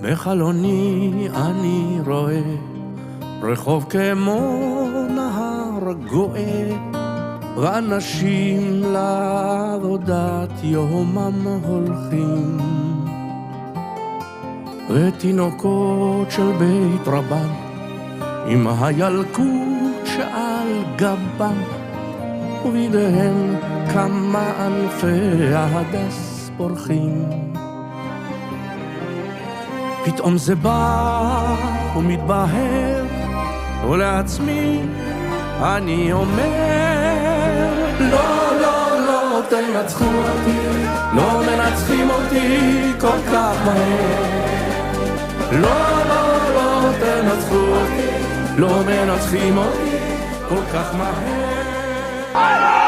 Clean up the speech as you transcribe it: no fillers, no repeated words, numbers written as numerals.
בחלוני אני רואה רחוב כמו נהר גואה, ואנשים לעבודת יומם הולכים, ותינוקות של בית רבן עם הילקוט שעל גבם, ובידיהם כמה ענפי ההדס פורחים. פתאום זה בא ומתבהר, ולעצמי אני אומר, לא, לא, לא תנצחו אותי, לא מנצחים אותי כל כך מהר. לא, לא, לא תנצחו אותי, לא מנצחים אותי כל כך מהר.